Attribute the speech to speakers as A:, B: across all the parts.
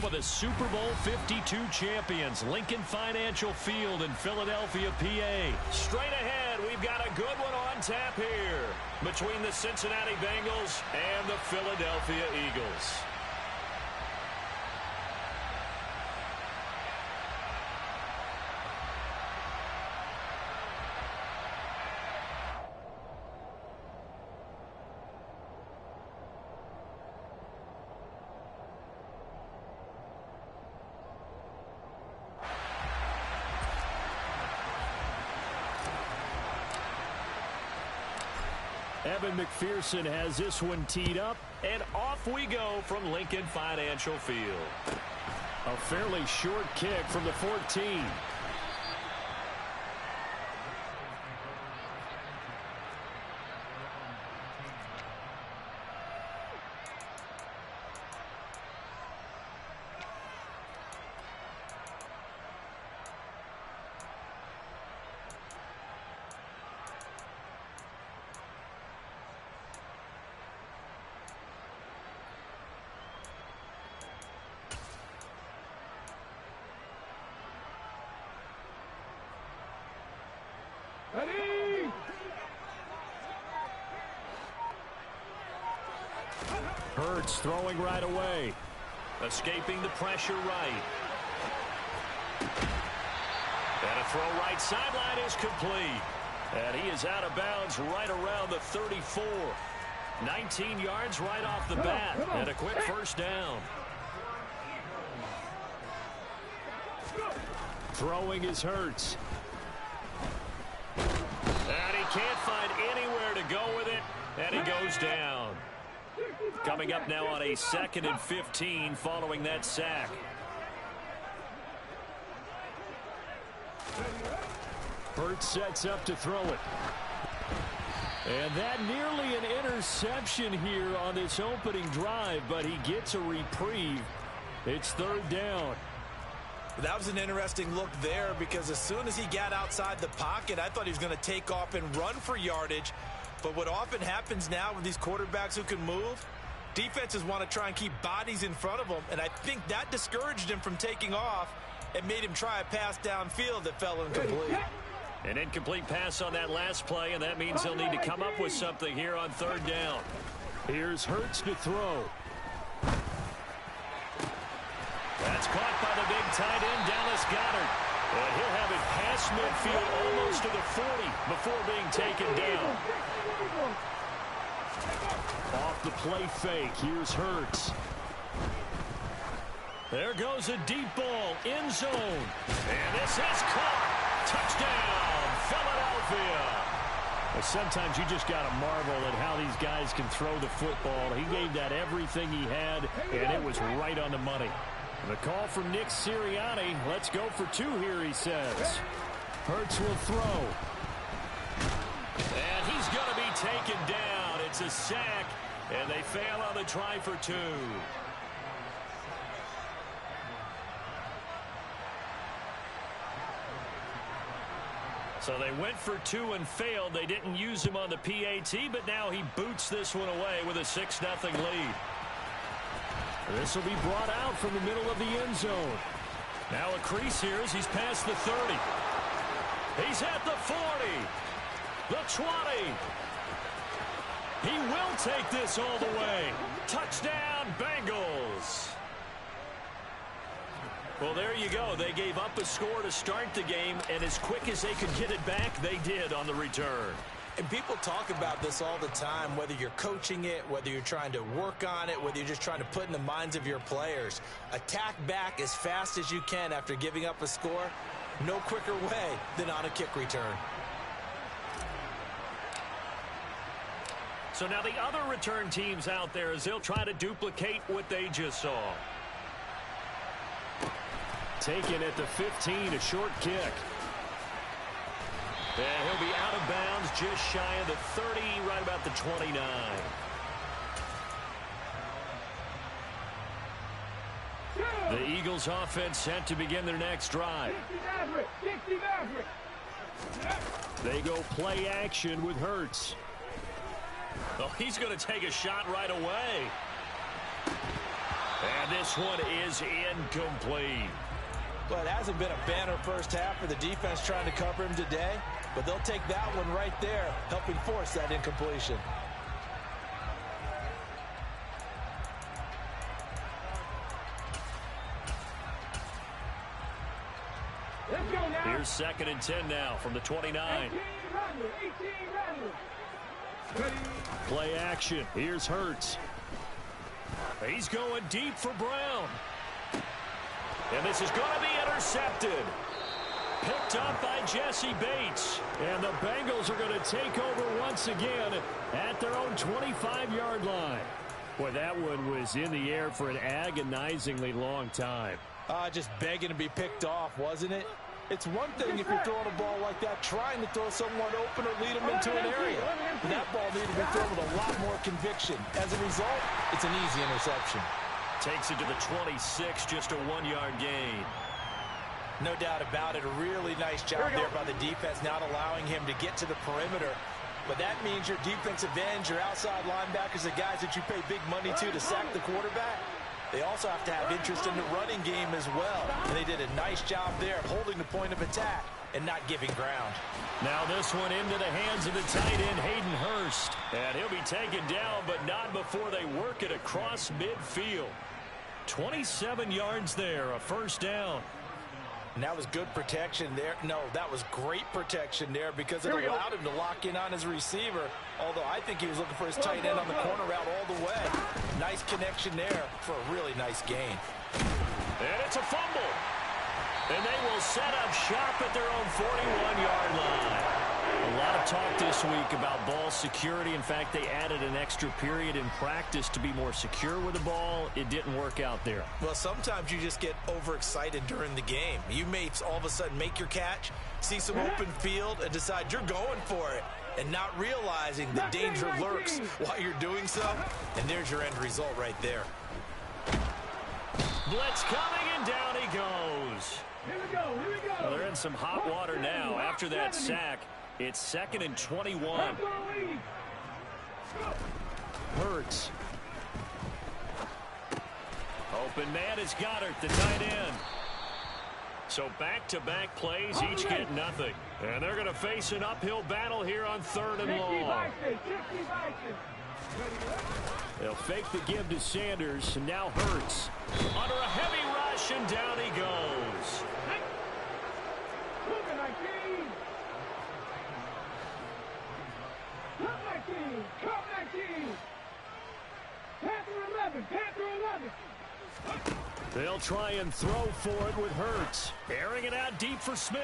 A: of the Super Bowl 52 champions, Lincoln Financial Field in Philadelphia, PA. Straight ahead, we've got a good one on tap here between the Cincinnati Bengals and the Philadelphia Eagles. Evan McPherson has this one teed up, and off we go from Lincoln Financial Field. A fairly short kick from the 14. Hurts throwing right away. Escaping the pressure right. And a throw right sideline is complete. And he is out of bounds right around the 34. 19 yards right off the bat. And a quick first down. Throwing is Hurts. And he can't find anywhere to go with it. And he goes down. Coming up now on a 2nd and 15 following that sack. Hurts sets up to throw it. And that nearly an interception here on this opening drive, but he gets a reprieve. It's 3rd down.
B: That was an interesting look there because as soon as he got outside the pocket, I thought he was going to take off and run for yardage. But what often happens now with these quarterbacks who can move, defenses want to try and keep bodies in front of them, and I think that discouraged him from taking off and made him try a pass downfield that fell incomplete.
A: An incomplete pass on that last play, and that means they'll need to come up with something here on 3rd down. Here's Hurts to throw. That's caught by the big tight end, Dallas Goedert. And he'll have it past midfield almost to the 40 before being taken down. Off the play fake, here's Hurts. There goes a deep ball, end zone. And this is caught. Touchdown, Philadelphia. Well, sometimes you just got to marvel at how these guys can throw the football. He gave that everything he had, and it was right on the money. The call from Nick Sirianni. Let's go for 2 here, he says. Hurts will throw. And he's going to be taken down. It's a sack, and they fail on the try for 2. So they went for 2 and failed. They didn't use him on the PAT, but now he boots this one away with a 6-0 lead. This will be brought out from the middle of the end zone. Now a crease here as he's past the 30. He's at the 40. The 20. He will take this all the way. Touchdown, Bengals. Well, there you go. They gave up a score to start the game, and as quick as they could get it back, they did on the return.
B: And people talk about this all the time, whether you're coaching it, whether you're trying to work on it, whether you're just trying to put in the minds of your players. Attack back as fast as you can after giving up a score. No quicker way than on a kick return.
A: So now the other return teams out there, as they'll try to duplicate what they just saw. Taken at the 15, a short kick. And he'll be out of bounds just shy of the 30, right about the 29. The Eagles offense set to begin their next drive. They go play action with Hurts. Oh, he's going to take a shot right away. And this one is incomplete.
B: Well, it hasn't been a banner first half for the defense trying to cover him today, but they'll take that one right there, helping force that incompletion.
A: Here's 2nd and 10 now from the 29. Play action. Here's Hurts. He's going deep for Brown. And this is going to be intercepted. Picked up by Jesse Bates. And the Bengals are going to take over once again at their own 25-yard line. Boy, that one was in the air for an agonizingly long time.
B: Just begging to be picked off, wasn't it? It's one thing if you're throwing a ball like that, trying to throw someone open or lead them into an area. That ball needed to be thrown with a lot more conviction. As a result, it's an easy interception.
A: Takes it to the 26, just a 1-yard gain.
B: No doubt about it. A really nice job there by the defense, not allowing him to get to the perimeter. But that means your defensive ends, your outside linebackers, the guys that you pay big money to sack the quarterback, they also have to have interest in the running game as well. And they did a nice job there of holding the point of attack and not giving ground.
A: Now this one into the hands of the tight end, Hayden Hurst. And he'll be taken down, but not before they work it across midfield. 27 yards there, a first down.
B: And that was good protection there. No, that was great protection there because it allowed him to lock in on his receiver. Although I think he was looking for his tight end on the corner route all the way. Nice connection there for a really nice gain.
A: And it's a fumble. And they will set up shop at their own 41-yard line. A lot of talk this week about ball security. In fact, they added an extra period in practice to be more secure with the ball. It didn't work out there.
B: Well, sometimes you just get overexcited during the game. You may all of a sudden make your catch, see some open field, and decide you're going for it, and not realizing the danger lurks while you're doing so. And there's your end result right there.
A: Blitz coming, and down he goes.
C: Here we go.
A: Well, they're in some hot water now after that sack. It's 2nd and 21. Hurts. Open man is Goddard, the tight end. So back-to-back plays, each get nothing. And they're going to face an uphill battle here on 3rd and long. They'll fake the give to Sanders, and now Hurts. Under a heavy rush, and down he goes. They'll try and throw for it with Hurts. Airing it out deep for Smith.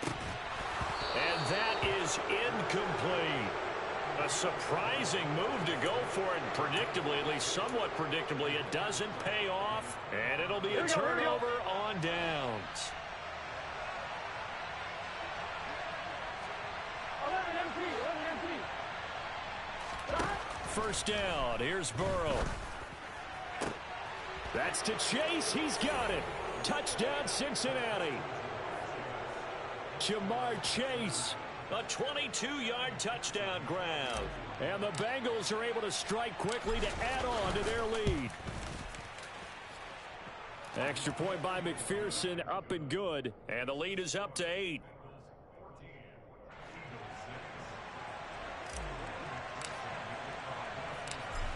A: And that is incomplete. A surprising move to go for it. Predictably, at least somewhat predictably, it doesn't pay off. And it'll be a turnover on downs. First down. Here's Burrow. That's to Chase. He's got it. Touchdown, Cincinnati. Jamar Chase. A 22-yard touchdown grab. And the Bengals are able to strike quickly to add on to their lead. Extra point by McPherson, up and good. And the lead is up to 8.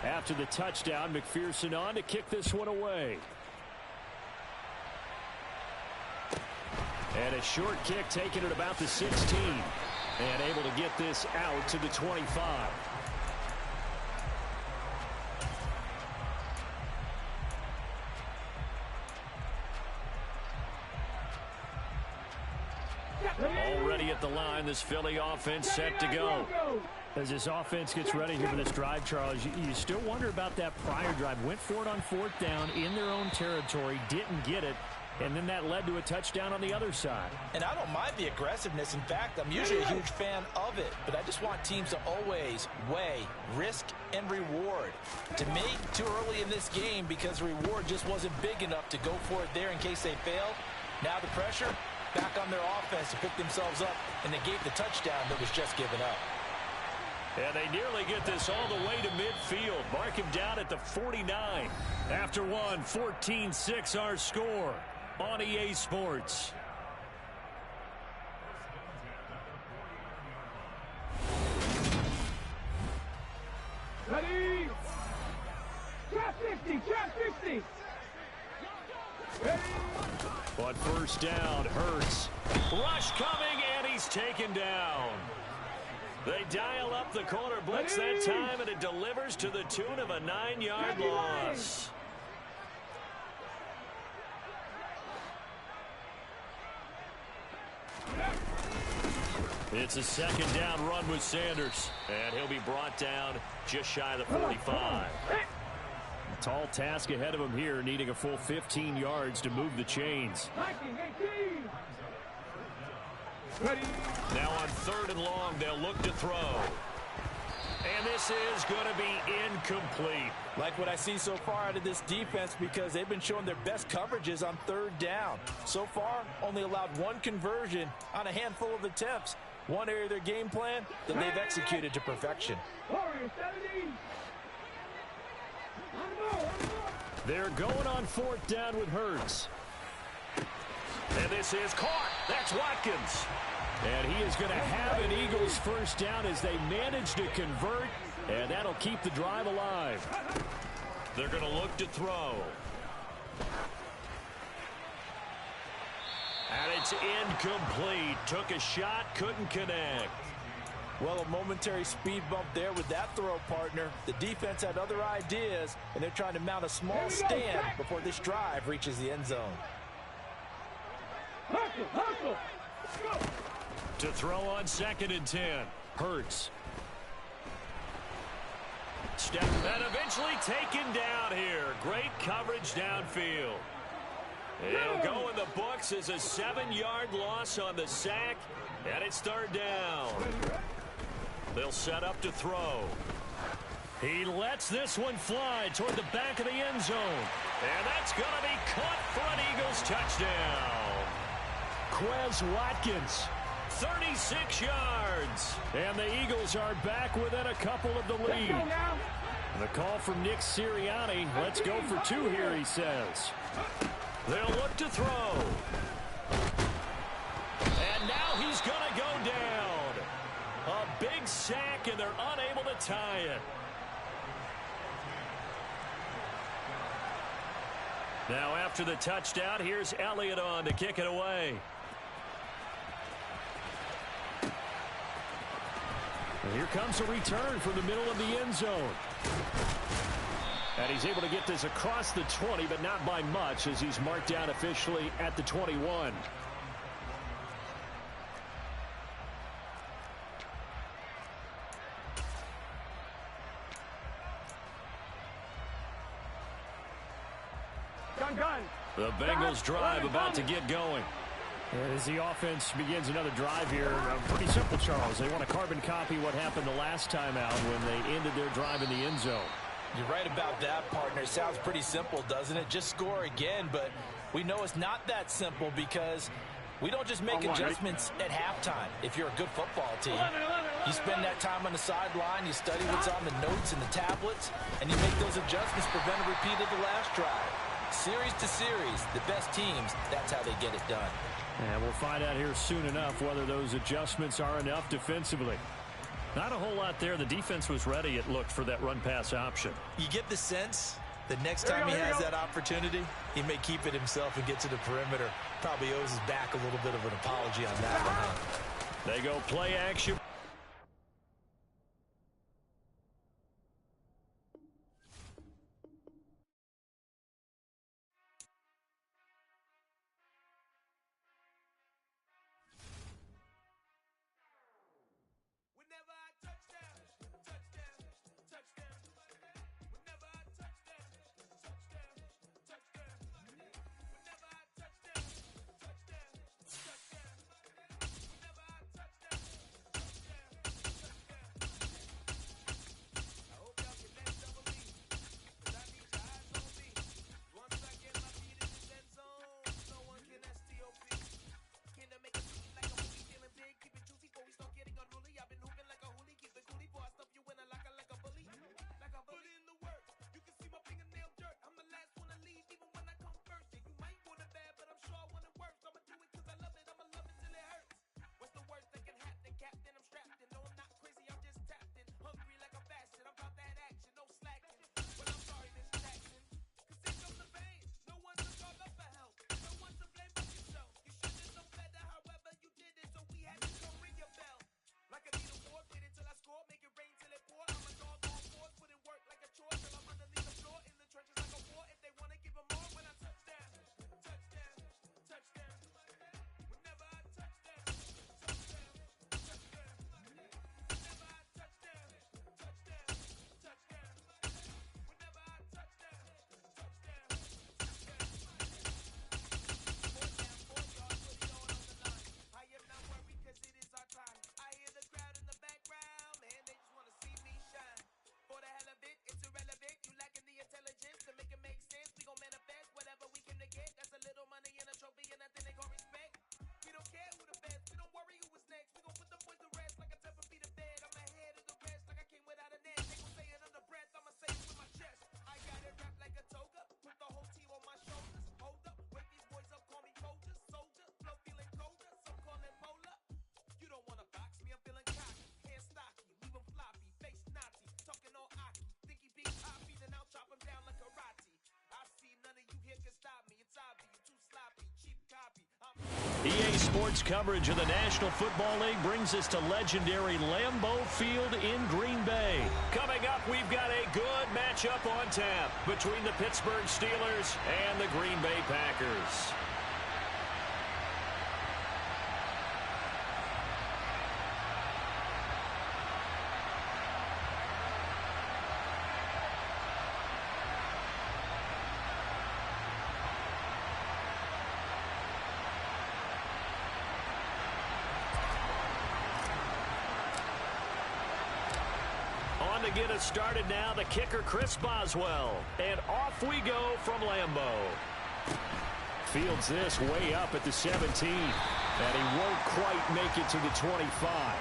A: After the touchdown, McPherson on to kick this one away. And a short kick taken at about the 16. And able to get this out to the 25. Already at the line, this Philly offense set to go. As this offense gets ready here for this drive, Charles, you still wonder about that prior drive. Went for it on 4th down in their own territory, didn't get it, and then that led to a touchdown on the other side.
B: And I don't mind the aggressiveness. In fact, I'm usually a huge fan of it, but I just want teams to always weigh risk and reward. To me, too early in this game because the reward just wasn't big enough to go for it there in case they failed. Now the pressure back on their offense to pick themselves up, and they gave the touchdown that was just given up.
A: And they nearly get this all the way to midfield. Mark him down at the 49. After one, 14-6 our score on EA Sports.
C: Ready? Trap 50, trap 50. Ready?
A: On first down, Hurts. Rush coming, and he's taken down. They dial up the corner blitz that time, and it delivers to the tune of a 9-yard loss. It's a second down run with Sanders, and he'll be brought down just shy of the 45. A tall task ahead of him here, needing a full 15 yards to move the chains. Now on third and long, they'll look to throw. And this is going to be incomplete.
B: Like what I see so far out of this defense, because they've been showing their best coverages on third down. So far, only allowed one conversion on a handful of attempts. One area of their game plan that they've executed to perfection.
A: They're going on fourth down with Hurts. And this is caught. That's Watkins. And he is going to have an Eagles first down as they manage to convert, and that'll keep the drive alive. They're going to look to throw. And it's incomplete. Took a shot, couldn't connect.
B: Well, a momentary speed bump there with that throw, partner. The defense had other ideas, and they're trying to mount a small stand before this drive reaches the end zone.
A: To throw on 2nd and 10. Hurts. Step and eventually taken down here. Great coverage downfield. It'll go in the books as a 7-yard loss on the sack, and it's third down. They'll set up to throw. He lets this one fly toward the back of the end zone. And that's going to be caught for an Eagles touchdown. Quez Watkins, 36 yards. And the Eagles are back within a couple of the lead. And the call from Nick Sirianni. Let's go for two here, he says. They'll look to throw. And now he's going to go down. A big sack, and they're unable to tie it. Now after the touchdown, here's Elliott on to kick it away. And here comes a return from the middle of the end zone. And he's able to get this across the 20, but not by much, as he's marked down officially at the 21. The Bengals drive about to get going. As the offense begins another drive here, pretty simple, Charles. They want to carbon copy what happened the last time out when they ended their drive in the end zone.
B: You're right about that, partner. It sounds pretty simple, doesn't it? Just score again, but we know it's not that simple because we don't just make adjustments at halftime. If you're a good football team, you spend that time on the sideline, you study what's on the notes and the tablets, and you make those adjustments, prevent a repeat of the last drive. Series to series, the best teams, that's how they get it done.
A: And we'll find out here soon enough whether those adjustments are enough defensively. Not a whole lot there. The defense was ready, it looked, for that run-pass option.
B: You get the sense that next time he has that opportunity, he may keep it himself and get to the perimeter. Probably owes his back a little bit of an apology on that one, huh?
A: They go play action. EA Sports coverage of the National Football League brings us to legendary Lambeau Field in Green Bay. Coming up, we've got a good matchup on tap between the Pittsburgh Steelers and the Green Bay Packers. To get us started now, the kicker Chris Boswell, and off we go from Lambeau. Fields this way up at the 17, and he won't quite make it to the 25.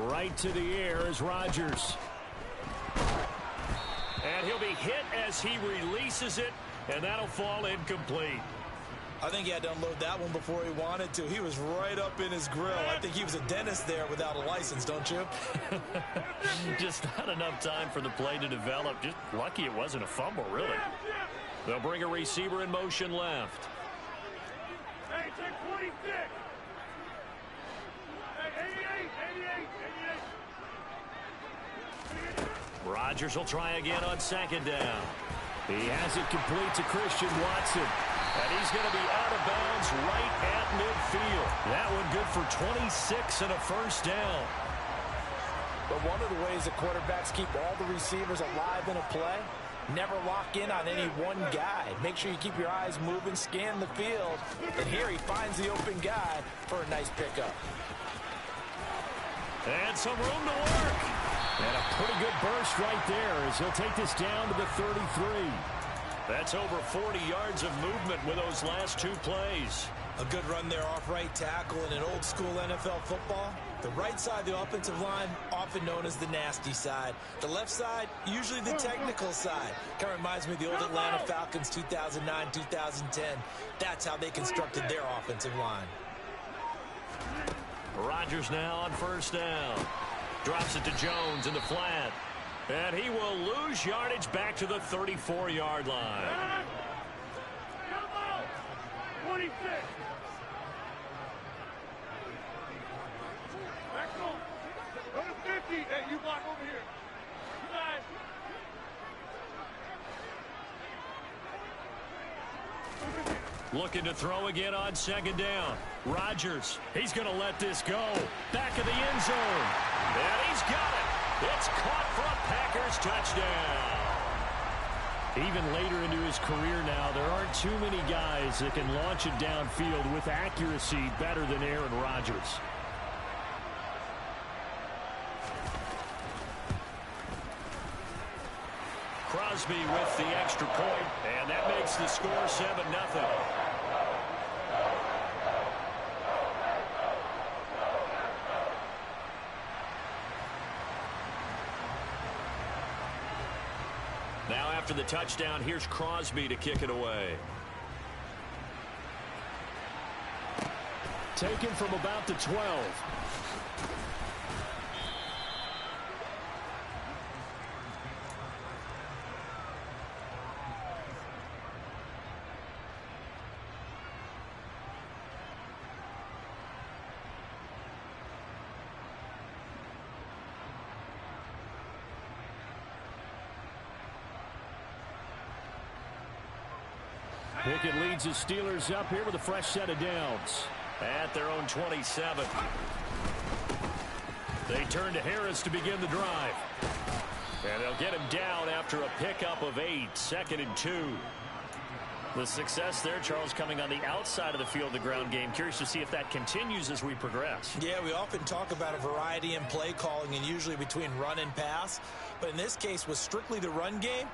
A: Right to the air is Rodgers. And he'll be hit as he releases it, and that'll fall incomplete.
B: I think he had to unload that one before he wanted to. He was right up in his grill. I think he was a dentist there without a license, don't you?
A: Just not enough time for the play to develop. Just lucky it wasn't a fumble, really. They'll bring a receiver in motion left.
C: Hey, take 26. Hey, 88, 88, 88.
A: Rodgers will try again on second down. He has it complete to Christian Watson. And he's going to be out of bounds right at midfield. That one good for 26 and a first down.
B: But one of the ways that quarterbacks keep all the receivers alive in a play, never lock in on any one guy. Make sure you keep your eyes moving, scan the field. And here he finds the open guy for a nice pickup.
A: And some room to work. And a pretty good burst right there as he'll take this down to the 33. That's over 40 yards of movement with those last two plays.
B: A good run there off right tackle. In an old school NFL football, the right side of the offensive line, often known as the nasty side. The left side, usually the technical side. Kind of reminds me of the old Atlanta Falcons 2009, 2010. That's how they constructed their offensive line.
A: Rodgers now on first down. Drops it to Jones in the flat. And he will lose yardage back to the 34-yard line.
C: 26. Maxwell, go to 50. Hey, you block over here.
A: Looking to throw again on second down. Rodgers, he's going to let this go. Back of the end zone. And he's got it. It's caught for a Packers touchdown. Even later into his career now, there aren't too many guys that can launch it downfield with accuracy better than Aaron Rodgers. Crosby with the extra point, and that makes the score 7-0. Now after the touchdown, here's Crosby to kick it away. Taken from about the 12. Pickett leads his Steelers up here with a fresh set of downs at their own 27. They turn to Harris to begin the drive. And they'll get him down after a pickup of 8, 2nd and 2. The success there, Charles, coming on the outside of the field, the ground game. Curious to see if that continues as we progress.
B: Yeah, we often talk about a variety in play calling and usually between run and pass. But in this case, with strictly the run game,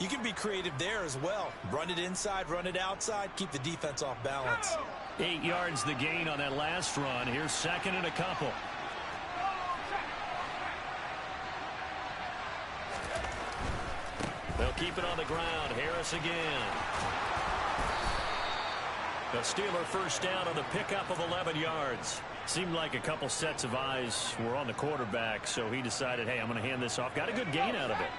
B: You can be creative there as well. Run it inside, run it outside, keep the defense off balance.
A: 8 yards the gain on that last run. Here's second and a couple. They'll keep it on the ground. Harris again. The Steeler first down on the pickup of 11 yards. Seemed like a couple sets of eyes were on the quarterback, so he decided, hey, I'm going to hand this off. Got a good gain out of it.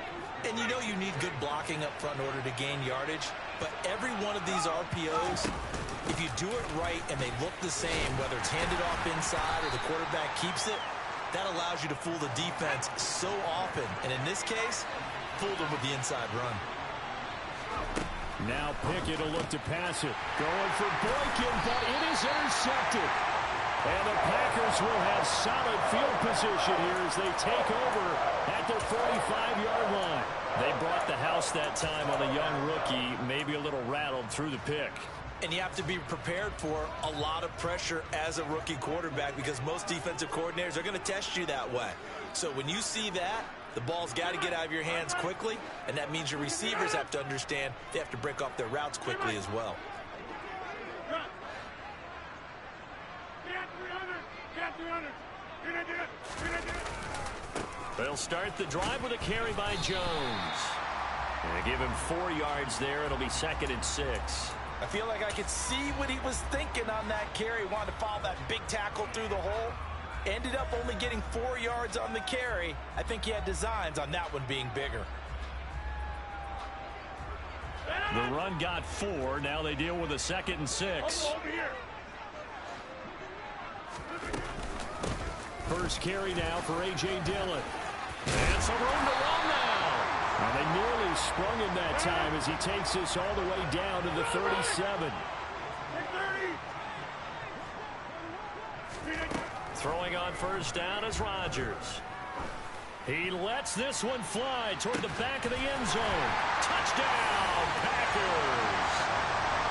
B: And you know you need good blocking up front in order to gain yardage, but every one of these RPOs, if you do it right and they look the same, whether it's handed off inside or the quarterback keeps it, that allows you to fool the defense so often. And in this case, fooled them with the inside run.
A: Now Pickett will look to pass it. Going for Boykin, but it is intercepted. And the Packers will have solid field position here as they take over at their 45-yard line. They brought the house that time on the young rookie, maybe a little rattled through the pick.
B: And you have to be prepared for a lot of pressure as a rookie quarterback because most defensive coordinators are going to test you that way. So when you see that, the ball's got to get out of your hands quickly, and that means your receivers have to understand they have to break off their routes quickly as well.
A: They'll start the drive with a carry by Jones. And they give him 4 yards there. It'll be 2nd and 6.
B: I feel like I could see what he was thinking on that carry. He wanted to follow that big tackle through the hole. Ended up only getting 4 yards on the carry. I think he had designs on that one being bigger.
A: The run got 4. Now they deal with a 2nd and 6. First carry now for A.J. Dillon. And some room to run now. And they nearly sprung him that time as he takes this all the way down to the 37. Throwing on first down is Rodgers. He lets this one fly toward the back of the end zone. Touchdown, Packers.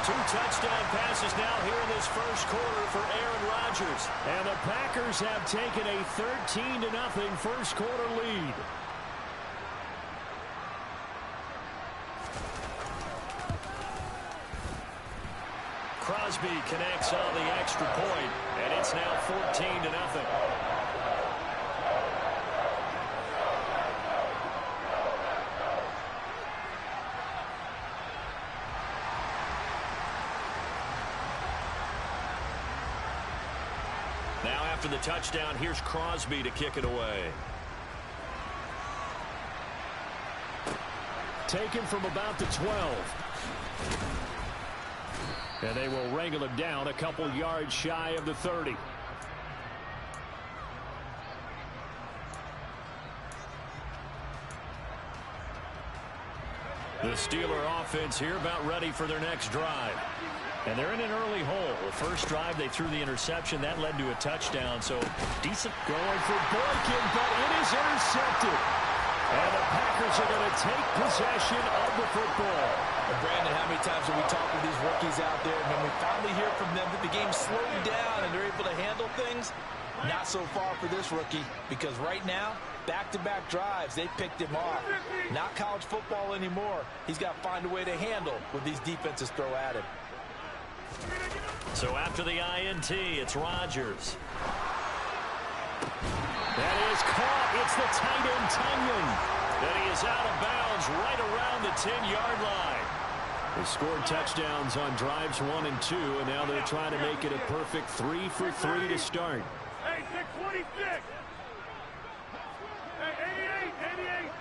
A: 2 touchdown passes now here in this first quarter for Aaron Rodgers. And the Packers have taken a 13-0 first quarter lead. Crosby connects on the extra point, and it's now 14-0. Now after the touchdown, here's Crosby to kick it away. Taken from about the 12. And they will wrangle him down a couple yards shy of the 30. The Steeler offense here about ready for their next drive. And they're in an early hole. The first drive, they threw the interception. That led to a touchdown. So decent going for Boykin, but it is intercepted. And the Packers are going to take possession of the football.
B: And Brandon, how many times have we talked with these rookies out there, and when we finally hear from them that the game's slowed down and they're able to handle things? Not so far for this rookie, because right now, back-to-back drives, they picked him off. Not college football anymore. He's got to find a way to handle what these defenses throw at him.
A: So after the INT, it's Rodgers. That is caught. It's the tight end, Tunyon. And he is out of bounds right around the 10-yard line. They scored touchdowns on drives 1 and 2, and now they're trying to make it a perfect 3 for 3 to start.
C: Hey, 626. Hey, 88.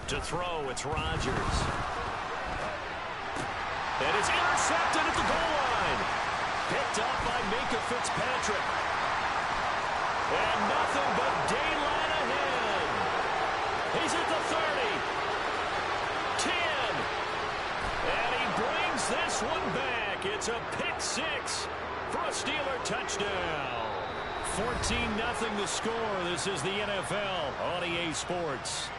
A: To throw, it's Rodgers. And it's intercepted at the goal line. Picked up by Minka Fitzpatrick. And nothing but daylight ahead. He's at the 30. 10. And he brings this one back. It's a pick 6 for a Steeler touchdown. 14-0 the score. This is the NFL on EA Sports.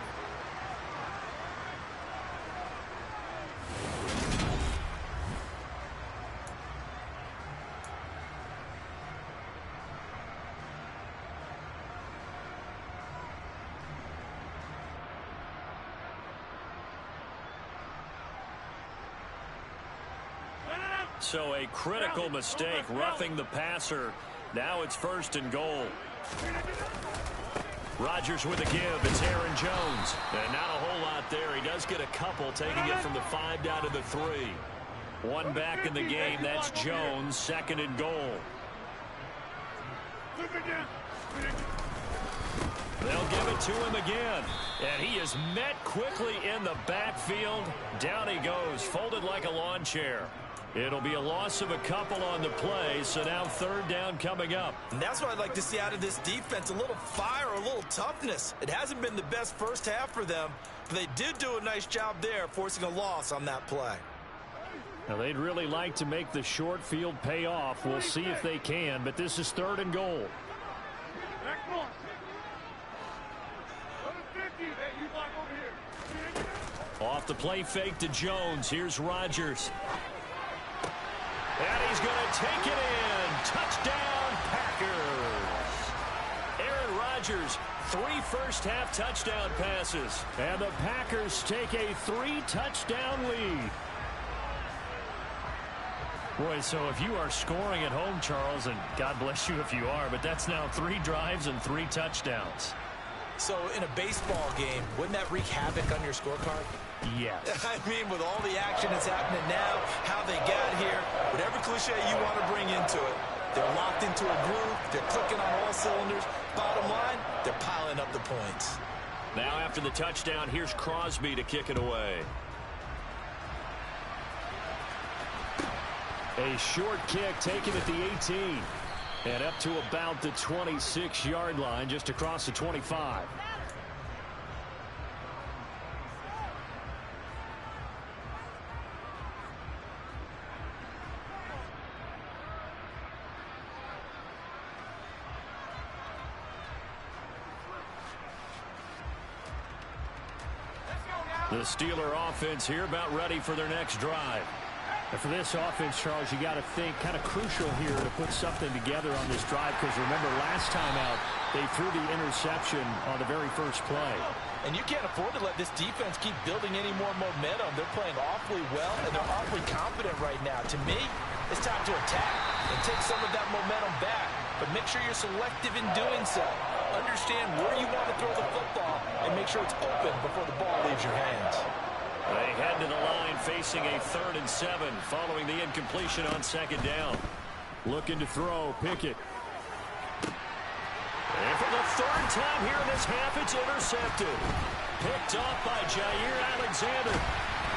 A: so a critical mistake, roughing the passer. Now it's 1st and goal. Rodgers with a give. It's Aaron Jones. And not a whole lot there. He does get a couple, taking it from the 5 down to the 3. One back in the game. That's Jones. 2nd and goal. They'll give it to him again. And he is met quickly in the backfield. Down he goes, folded like a lawn chair. It'll be a loss of a couple on the play, so now 3rd down coming up.
B: And that's what I'd like to see out of this defense, a little fire, a little toughness. It hasn't been the best first half for them, but they did do a nice job there, forcing a loss on that play.
A: Now, they'd really like to make the short field pay off. We'll see if they can, but this is 3rd and goal. Off the play fake to Jones. Here's Rodgers. And he's going to take it in. Touchdown, Packers. Aaron Rodgers, 3 first-half touchdown passes. And the Packers take a 3-touchdown lead. Boy, so if you are scoring at home, Charles, and God bless you if you are, but that's now 3 drives and 3 touchdowns.
B: So in a baseball game, wouldn't that wreak havoc on your scorecard?
A: Yes.
B: I mean, with all the action that's happening now, how they got here, whatever cliche you want to bring into it, they're locked into a groove, they're clicking on all cylinders. Bottom line, they're piling up the points.
A: Now after the touchdown, here's Crosby to kick it away. A short kick taken at the 18. And up to about the 26-yard line, just across the 25. The Steeler offense here about ready for their next drive. And for this offense, Charles, you got to think kind of crucial here to put something together on this drive, because remember last time out they threw the interception on the very first play.
B: And you can't afford to let this defense keep building any more momentum. They're playing awfully well, and they're awfully confident right now. To me, it's time to attack and take some of that momentum back. But make sure you're selective in doing so. Understand where you want to throw the football and make sure it's open before the ball leaves your hands.
A: They head to the line facing a 3rd and 7 following the incompletion on 2nd down. Looking to throw, Pickett. And for the 3rd time here in this half, it's intercepted. Picked off by Jair Alexander.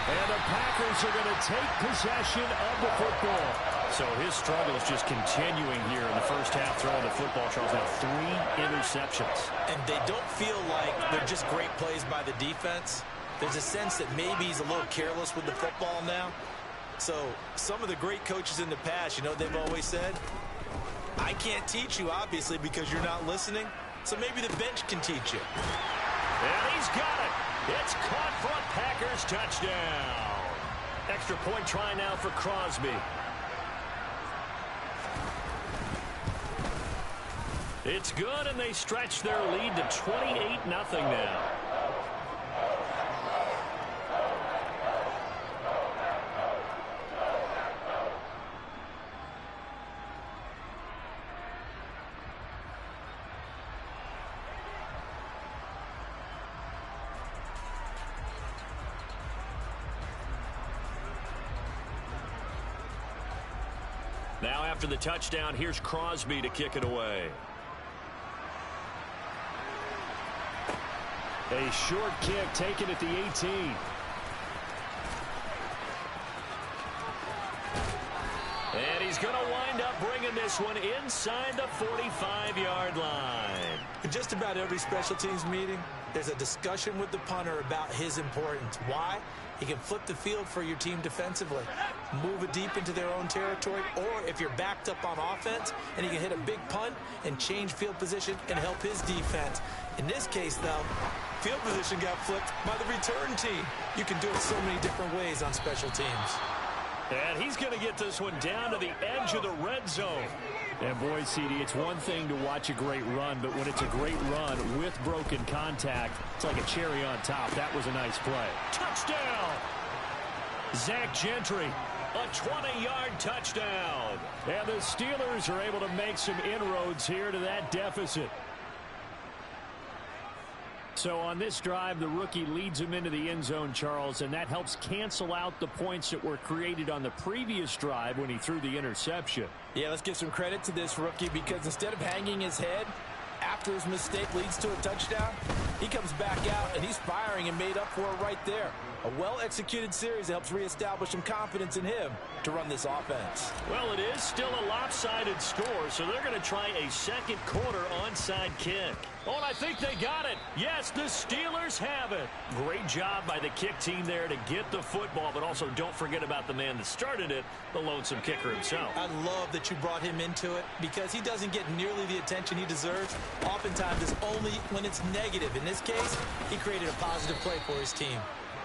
A: And the Packers are going to take possession of the football. So his struggle is just continuing here in the first half throwing the football. Charles, now 3 interceptions. And
B: they don't feel like they're just great plays by the defense. There's a sense that maybe he's a little careless with the football now. So some of the great coaches in the past, you know what they've always said? I can't teach you, obviously, because you're not listening. So maybe the bench can teach you.
A: And he's got it. It's caught for a Packers touchdown. Extra point try now for Crosby. It's good, and they stretch their lead to 28-0 now. Now after the touchdown, here's Crosby to kick it away. A short kick taken at the 18. And he's going to wind up bringing this one inside the 45-yard line.
B: In just about every special teams meeting, there's a discussion with the punter about his importance. Why? He can flip the field for your team defensively, move it deep into their own territory, or if you're backed up on offense, and he can hit a big punt and change field position and help his defense. In this case, though, field position got flipped by the return team. You can do it so many different ways on special teams.
A: And he's going to get this one down to the edge of the red zone. And boy, CD, it's one thing to watch a great run, but when it's a great run with broken contact, it's like a cherry on top. That was a nice play. Touchdown! Zach Gentry. A 20-yard touchdown. And the Steelers are able to make some inroads here to that deficit. So on this drive, the rookie leads him into the end zone, Charles, and that helps cancel out the points that were created on the previous drive when he threw the interception.
B: Yeah, let's give some credit to this rookie because instead of hanging his head after his mistake leads to a touchdown, he comes back out and he's firing and made up for it right there. A well-executed series helps reestablish some confidence in him to run this offense.
A: Well, it is still a lopsided score, so they're going to try a second quarter onside kick. Oh, and I think they got it. Yes, the Steelers have it. Great job by the kick team there to get the football, but also don't forget about the man that started it, the lonesome kicker himself.
B: I love that you brought him into it because he doesn't get nearly the attention he deserves. Oftentimes it's only when it's negative. In this case, he created a positive play for his team.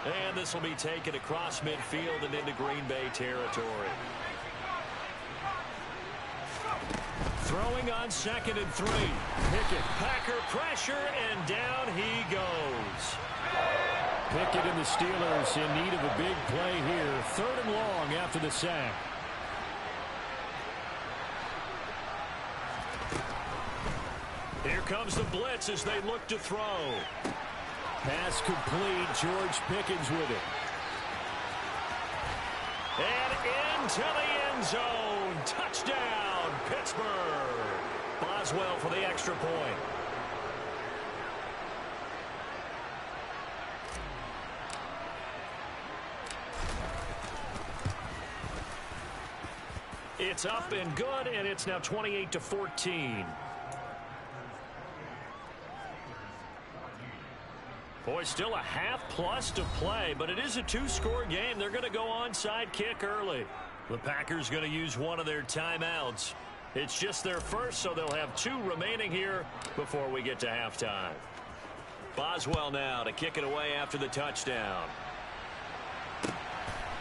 A: And this will be taken across midfield and into Green Bay territory. Throwing on 2nd and 3. Pickett, Packer pressure, and down he goes. Pickett and the Steelers in need of a big play here. 3rd and long after the sack. Here comes the blitz as they look to throw. Pass complete. George Pickens with it. And into the end zone. Touchdown, Pittsburgh. Boswell for the extra point. It's up and good, and it's now 28-14. Boy, still a half plus to play, but it is a 2-score game. They're going to go onside kick early. The Packers going to use one of their timeouts. It's just their first, so they'll have 2 remaining here before we get to halftime. Boswell now to kick it away after the touchdown.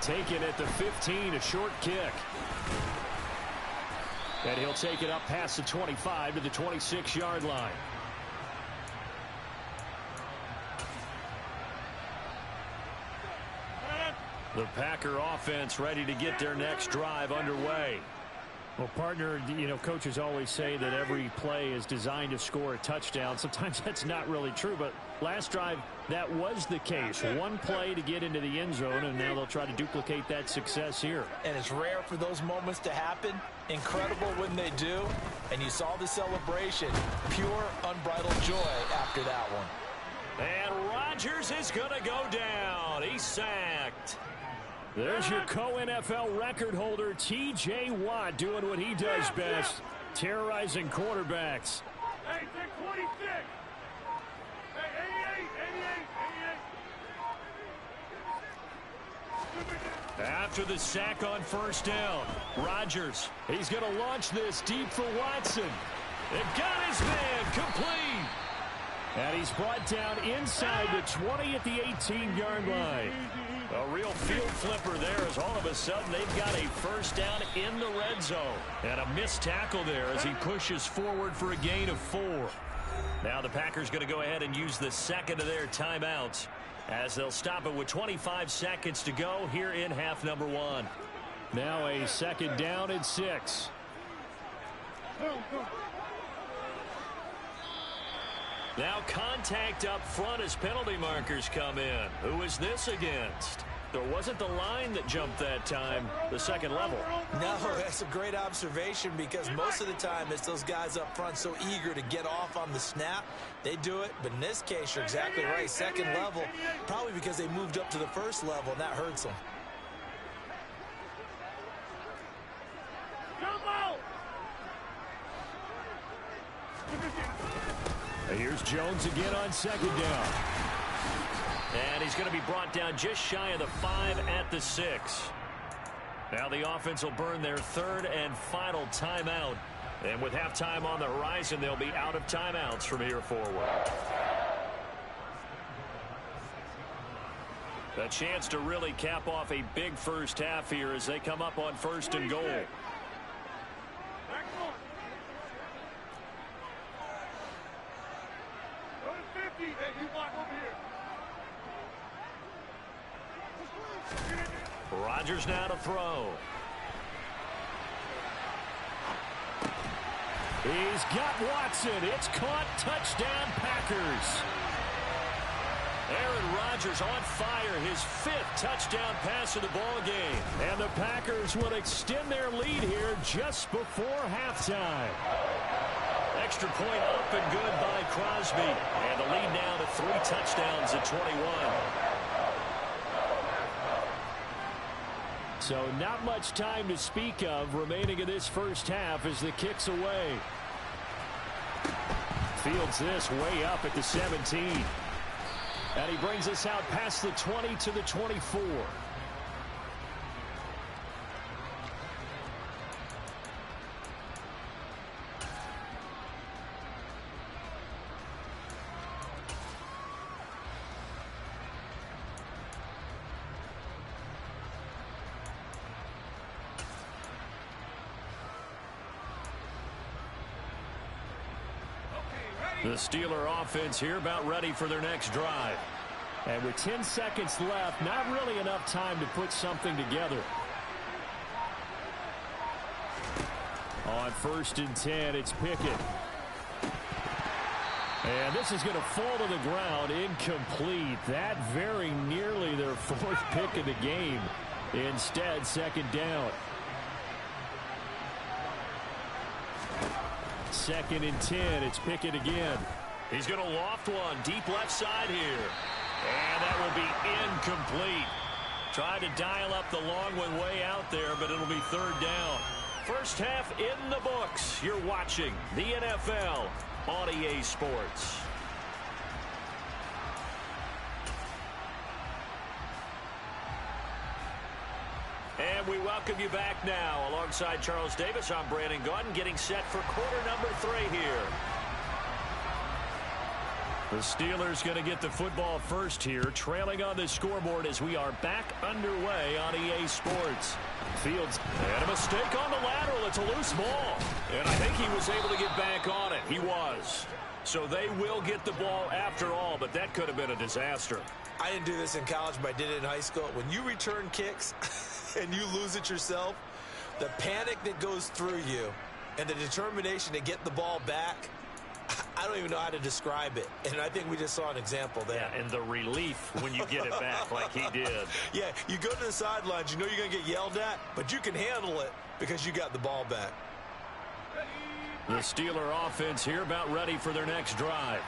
A: Taken at the 15, a short kick. And he'll take it up past the 25 to the 26-yard line. The Packer offense ready to get their next drive underway. Well, partner, coaches always say that every play is designed to score a touchdown. Sometimes that's not really true, but last drive, that was the case. One play to get into the end zone, and now they'll try to duplicate that success here.
B: And it's rare for those moments to happen. Incredible when they do. And you saw the celebration. Pure, unbridled joy after that one.
A: And Rodgers is going to go down. He's sacked. There's your co-NFL record holder, T.J. Watt, doing what he does best, terrorizing quarterbacks.
C: Hey, take 26. Hey, 88.
A: After the sack on 1st down, Rodgers, he's going to launch this deep for Watson. They've got his man complete. And he's brought down inside the 20 at the 18-yard line. A real field flipper there as all of a sudden they've got a 1st down in the red zone. And a missed tackle there as he pushes forward for a gain of 4. Now the Packers going to go ahead and use the second of their timeouts as they'll stop it with 25 seconds to go here in half number 1. Now a 2nd down and 6. Now contact up front as penalty markers come in. Who is this against? There wasn't the line that jumped that time, the second level.
B: No, that's a great observation because most of the time it's those guys up front so eager to get off on the snap. They do it, but in this case, you're exactly right. Second level, probably because they moved up to the first level, and that hurts them.
A: Here's Jones again on 2nd down. And he's going to be brought down just shy of the 5 at the 6. Now the offense will burn their 3rd and final timeout. And with halftime on the horizon, they'll be out of timeouts from here forward. A chance to really cap off a big first half here as they come up on 1st and goal. Rodgers now to throw. He's got Watson. It's caught. Touchdown, Packers. Aaron Rodgers on fire. His 5th touchdown pass of the ball game. And the Packers will extend their lead here just before halftime. Extra point up and good by Crosby. And the lead now to 3 touchdowns at 21. So not much time to speak of remaining in this first half as the kick's away. Fields this way up at the 17. And he brings us out past the 20 to the 24. The Steeler offense here about ready for their next drive. And with 10 seconds left, not really enough time to put something together. On 1st and 10, it's Pickett. And this is going to fall to the ground, incomplete. That very nearly their 4th pick of the game. Instead, 2nd down. 2nd and 10, it's Pickett again. He's going to loft one deep left side here. And that will be incomplete. Tried to dial up the long one way out there, but it'll be 3rd down. First half in the books. You're watching the NFL on EA Sports. And we welcome you back now. Alongside Charles Davis, I'm Brandon Gaudin, getting set for quarter number 3 here. The Steelers going to get the football first here, trailing on the scoreboard as we are back underway on EA Sports. Fields, and a mistake on the lateral. It's a loose ball. And I think he was able to get back on it. He was. So they will get the ball after all, but that could have been a disaster.
B: I didn't do this in college, but I did it in high school. When you return kicks and you lose it yourself, the panic that goes through you and the determination to get the ball back, I don't even know how to describe it. And I think we just saw an example there.
A: Yeah, and the relief when you get it back like he did.
B: Yeah, you go to the sidelines, you know you're going to get yelled at, but you can handle it because you got the ball back.
A: The Steeler offense here about ready for their next drive.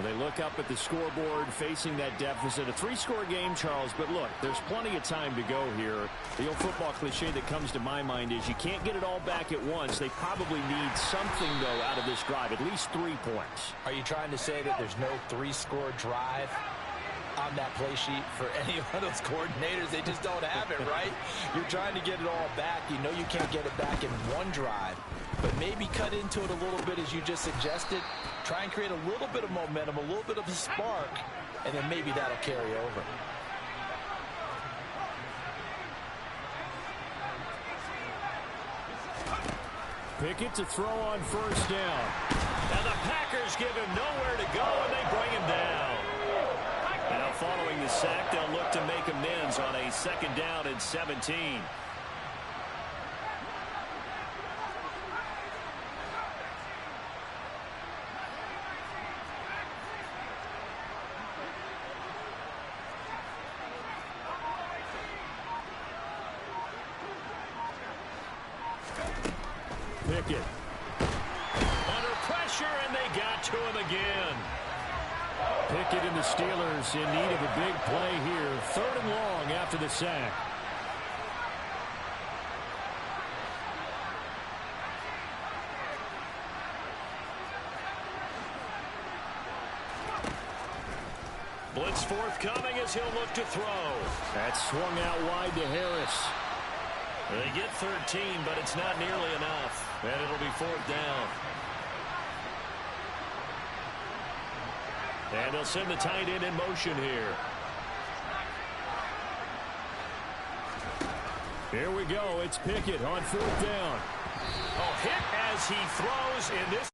A: They look up at the scoreboard facing that deficit. A 3-score game, Charles, but look, there's plenty of time to go here. The old football cliche that comes to my mind is you can't get it all back at once. They probably need something, though, out of this drive, at least 3 points.
D: Are you trying to say that there's no 3-score drive on that play sheet for any one of those coordinators? They just don't have it, right? You're trying to get it all back. You know you can't get it back in one drive, but maybe cut into it a little bit as you just suggested. Try and create a little bit of momentum, a little bit of a spark, and then maybe that'll carry over.
A: Pickett to throw on 1st down. And the Packers give him nowhere to go, and they bring him down. Now following the sack, they'll look to make amends on a 2nd down and 17. Pickett under pressure, and they got to him again. Pickett and the Steelers in need of a big play here. 3rd and long after the sack. Blitz forthcoming as he'll look to throw. That's swung out wide to Harris. They get 13, but it's not nearly enough. And it'll be 4th down. And they'll send the tight end in motion here. Here we go. It's Pickett on 4th down. Oh, hit as he throws in this.